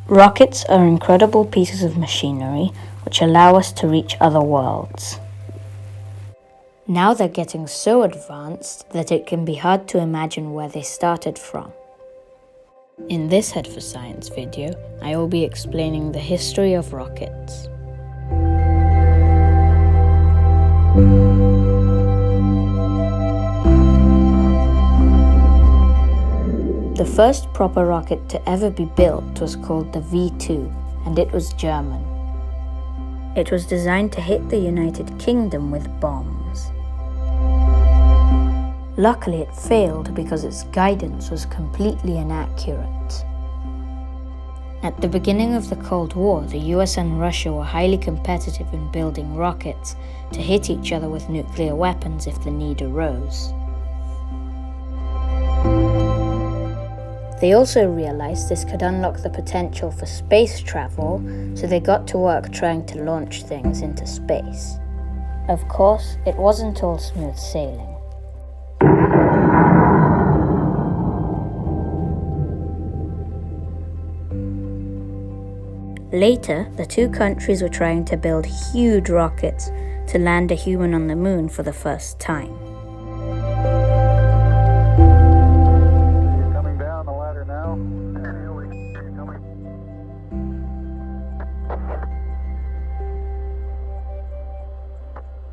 Rockets are incredible pieces of machinery which allow us to reach other worlds. Now they're getting so advanced that it can be hard to imagine where they started from. In this Head for Science video, I will be explaining the history of rockets. The first proper rocket to ever be built was called the V2, and it was German. It was designed to hit the United Kingdom with bombs. Luckily, it failed because its guidance was completely inaccurate. At the beginning of the Cold War, the US and Russia were highly competitive in building rockets to hit each other with nuclear weapons if the need arose. They also realized this could unlock the potential for space travel, so they got to work trying to launch things into space. Of course, it wasn't all smooth sailing. Later, the two countries were trying to build huge rockets to land a human on the moon for the first time. Coming down the ladder now.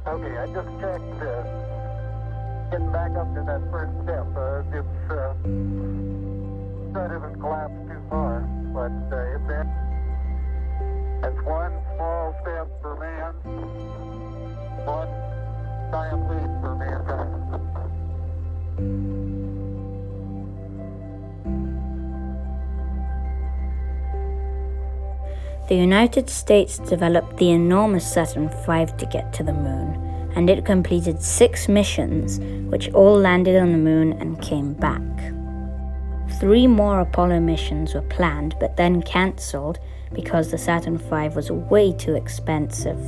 Okay, I just checked getting back up to that first step. That isn't collapsed too far, but it's in. That's one small step for man, one giant leap for mankind. The United States developed the enormous Saturn V to get to the moon, and it completed 6 missions, which all landed on the moon and came back. 3 more Apollo missions were planned but then cancelled because the Saturn V was way too expensive.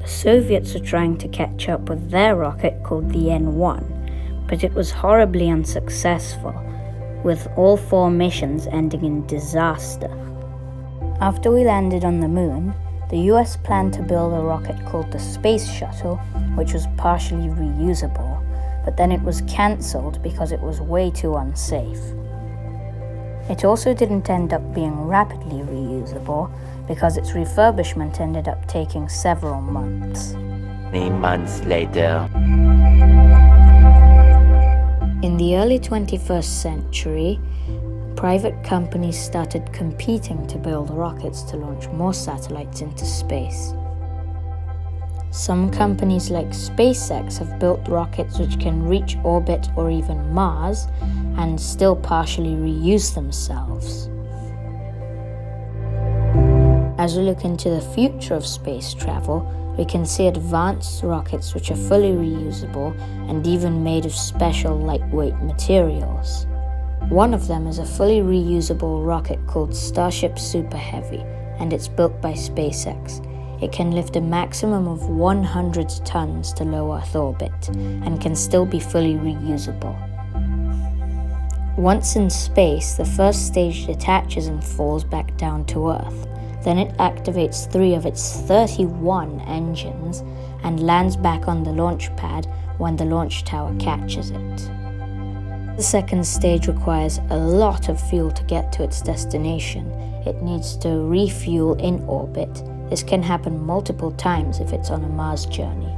The Soviets were trying to catch up with their rocket called the N1, but it was horribly unsuccessful, with all 4 missions ending in disaster. After we landed on the moon, the US planned to build a rocket called the Space Shuttle, which was partially reusable, but then it was cancelled because it was way too unsafe. It also didn't end up being rapidly reusable because its refurbishment ended up taking several months. 3 months later. In the early 21st century, private companies started competing to build rockets to launch more satellites into space. Some companies like SpaceX have built rockets which can reach orbit or even Mars and still partially reuse themselves. As we look into the future of space travel, we can see advanced rockets which are fully reusable and even made of special lightweight materials. One of them is a fully reusable rocket called Starship Super Heavy, and it's built by SpaceX. It can lift a maximum of 100 tons to low Earth orbit and can still be fully reusable. Once in space, the first stage detaches and falls back down to Earth. Then it activates 3 of its 31 engines and lands back on the launch pad when the launch tower catches it. The second stage requires a lot of fuel to get to its destination. It needs to refuel in orbit. This can happen multiple times if it's on a Mars journey.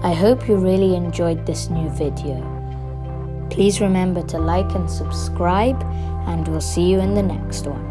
I hope you really enjoyed this new video. Please remember to like and subscribe, and we'll see you in the next one.